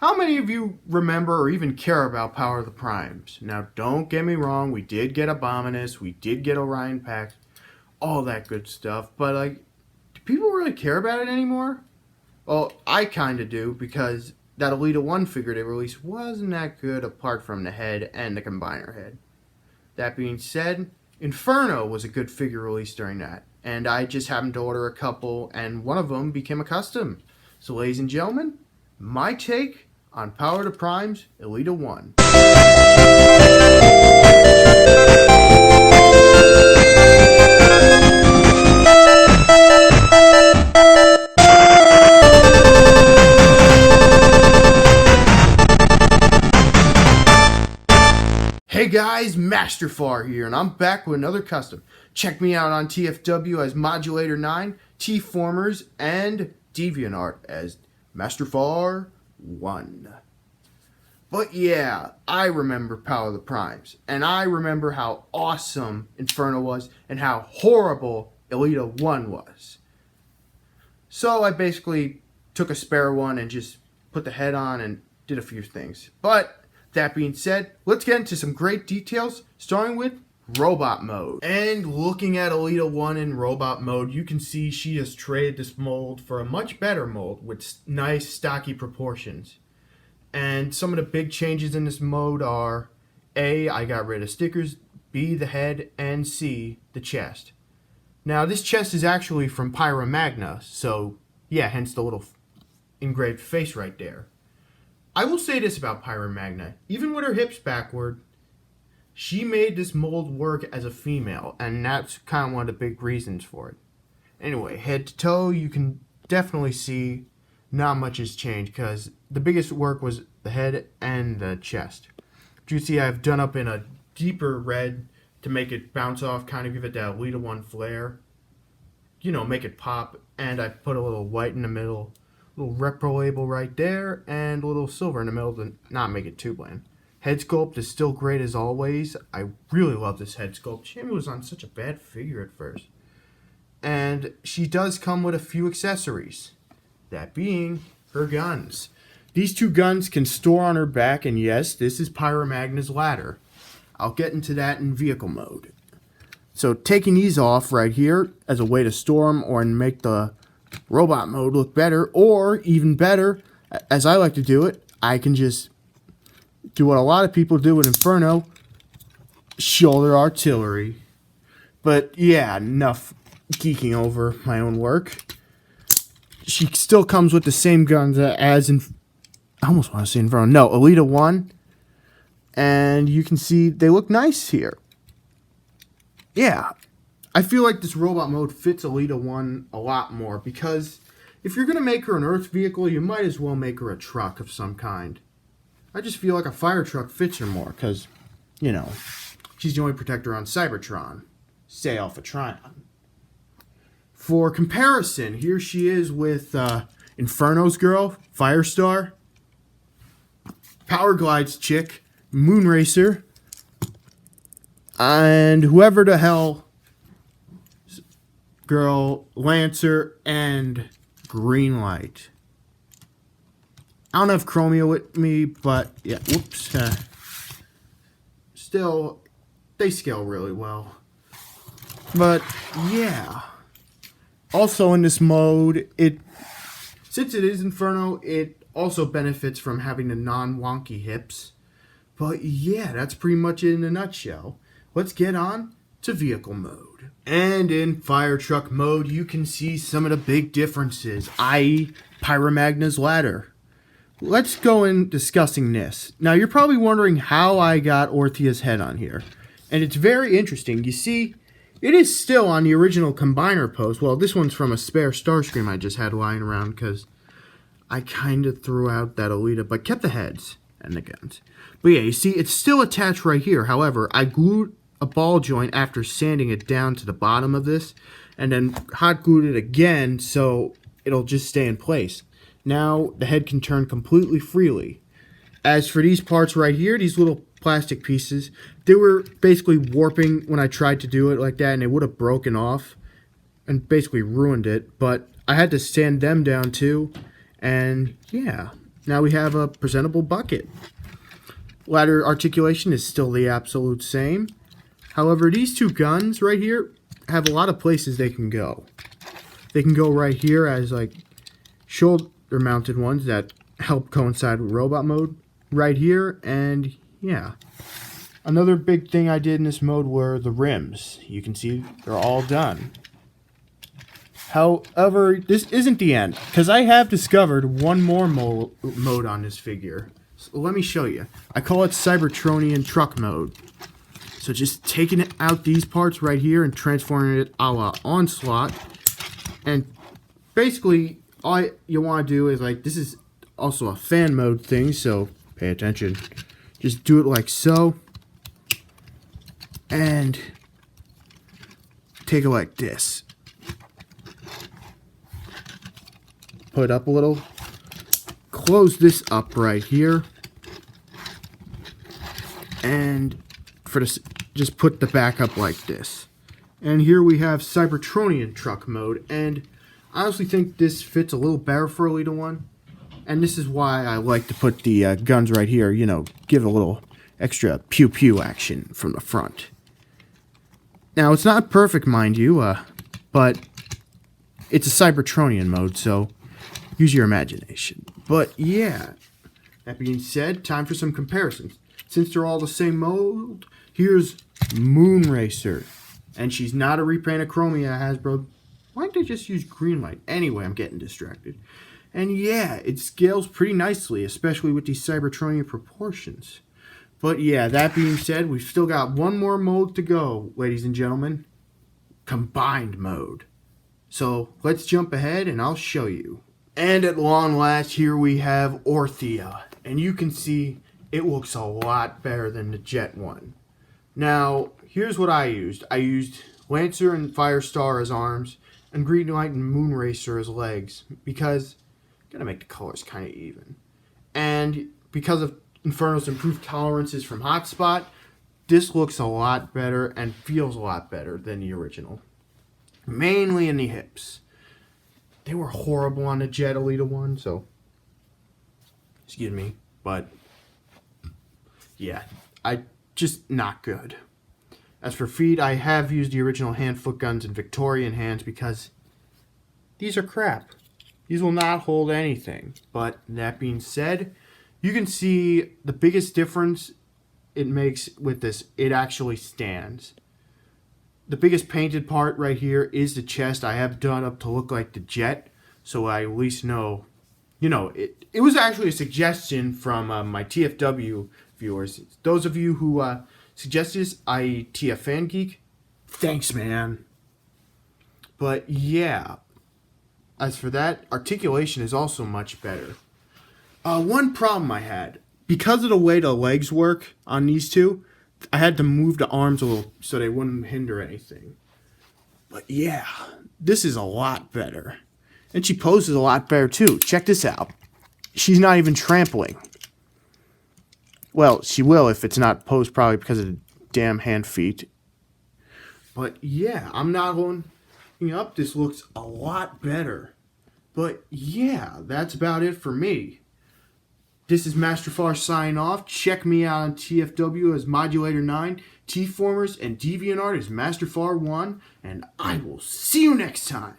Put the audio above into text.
How many of you remember or even care about Power of the Primes? Now, don't get me wrong, we did get Abominus, we did get Orion Pact, all that good stuff, but do people really care about it anymore? Well, I kinda do, because that Elita 1 figure they released wasn't that good apart from the head and the combiner head. That being said, Inferno was a good figure released during that, and I just happened to order a couple, and one of them became a custom. So, ladies and gentlemen, my take on Power to Primes Elita 1. Hey guys, Master Farr here, and I'm back with another custom. Check me out on TFW as Modulator9, T-Formers, and DeviantArt as Master Farr 1. But yeah, I remember Power of the Primes, and I remember how awesome Inferno was and how horrible Elita 1 was. So I basically took a spare one and just put the head on and did a few things. But that being said, let's get into some great details, starting with robot mode. And looking at Elita 1 in robot mode, you can see she has traded this mold for a much better mold with nice stocky proportions. And some of the big changes in this mode are A, I got rid of stickers, B, the head, and C, the chest. Now this chest is actually from Pyromagna, so yeah, hence the little engraved face right there. I will say this about Pyromagna, even with her hips backward, she made this mold work as a female, and that's kind of one of the big reasons for it. Anyway, head to toe, you can definitely see not much has changed, because the biggest work was the head and the chest. But you see I've done up in a deeper red to make it bounce off, kind of give it that Elita 1 flair. You know, make it pop, and I put a little white in the middle, little repro label right there, and a little silver in the middle to not make it too bland. Head sculpt is still great as always. I really love this head sculpt. She was on such a bad figure at first. And she does come with a few accessories. That being her guns. These two guns can store on her back, and yes, this is Pyromagna's ladder. I'll get into that in vehicle mode. So taking these off right here as a way to store them or make the robot mode look better, or even better, as I like to do it, I can just do what a lot of people do with Inferno, shoulder artillery. But yeah, enough geeking over my own work. She still comes with the same guns as in, I almost want to say Inferno, no, Elita 1, and you can see they look nice here. Yeah, I feel like this robot mode fits Elita 1 a lot more, because if you're going to make her an Earth vehicle, you might as well make her a truck of some kind. I just feel like a fire truck fits her more, because, you know, she's the only protector on Cybertron. Say Alpha Trion. For comparison, here she is with Inferno's girl, Firestar, Power Glide's chick, Moonracer, and whoever the hell girl, Lancer, and Greenlight. I don't have Chromia with me, but yeah, whoops. Still, they scale really well. But yeah. Also in this mode, since it is Inferno, it also benefits from having the non-wonky hips. But yeah, that's pretty much it in a nutshell. Let's get on to vehicle mode. And in fire truck mode, you can see some of the big differences, i.e. Pyromagna's ladder. Let's go in discussing this. Now, you're probably wondering how I got Orthea's head on here. And it's very interesting. You see, it is still on the original combiner post. Well, this one's from a spare Starscream I just had lying around because I kind of threw out that Elita, but kept the heads and the guns. But yeah, you see, it's still attached right here. However, I glued a ball joint after sanding it down to the bottom of this, and then hot glued it again so it'll just stay in place. Now the head can turn completely freely. As for these parts right here, these little plastic pieces, they were basically warping when I tried to do it like that, and they would have broken off and basically ruined it, but I had to sand them down too, and yeah, now we have a presentable bucket. Ladder articulation is still the absolute same. However, these two guns right here have a lot of places they can go. They can go right here as like shoulder mounted ones that help coincide with robot mode. Right here, and yeah. Another big thing I did in this mode were the rims. You can see they're all done. However, this isn't the end, because I have discovered one more mode on this figure. So let me show you. I call it Cybertronian Truck Mode. So just taking out these parts right here and transforming it a la Onslaught. And basically, all you want to do is, like, this is also a fan mode thing, so pay attention. Just do it like so. And take it like this. Put it up a little. Close this up right here. And for this, just put the back up like this. And here we have Cybertronian Truck Mode. And I honestly think this fits a little better for Elita 1. And this is why I like to put the guns right here, you know, give a little extra pew-pew action from the front. Now, it's not perfect, mind you, but it's a Cybertronian mode, so use your imagination. But yeah, that being said, time for some comparisons. Since they're all the same mode, here's Moonracer. And she's not a repaint of Chromia, Hasbro. Why don't they just use Greenlight? Anyway, I'm getting distracted. And yeah, it scales pretty nicely, especially with these Cybertronian proportions. But yeah, that being said, we've still got one more mode to go, ladies and gentlemen. Combined mode. So let's jump ahead and I'll show you. And at long last, here we have Orthia. And you can see it looks a lot better than the Jet one. Now, here's what I used. I used Lancer and Firestar as arms, and Greenlight and Moonracer as legs, because I'm going to make the colors kind of even. And because of Inferno's improved tolerances from Hotspot, this looks a lot better and feels a lot better than the original. Mainly in the hips. They were horrible on the Jet Elita one, so excuse me, but yeah, just not good. As for feet, I have used the original hand-foot guns in Victorian hands because these are crap. These will not hold anything. But that being said, you can see the biggest difference it makes with this. It actually stands. The biggest painted part right here is the chest. I have done up to look like the Jet, so I at least know, you know, it was actually a suggestion from my TFW viewers. Those of you who suggested this, i.e. TF Fan Geek, thanks, man. But yeah, as for that, articulation is also much better. One problem I had, because of the way the legs work on these two, I had to move the arms a little so they wouldn't hinder anything. But yeah, this is a lot better. And she poses a lot better too. Check this out. She's not even trampling. Well, she will if it's not posed, probably because of the damn hand feet. But yeah, I'm not going up. This looks a lot better. But yeah, that's about it for me. This is Master Farr signing off. Check me out on TFW as Modulator9, T-Formers, and DeviantArt as Master Farr 1. And I will see you next time.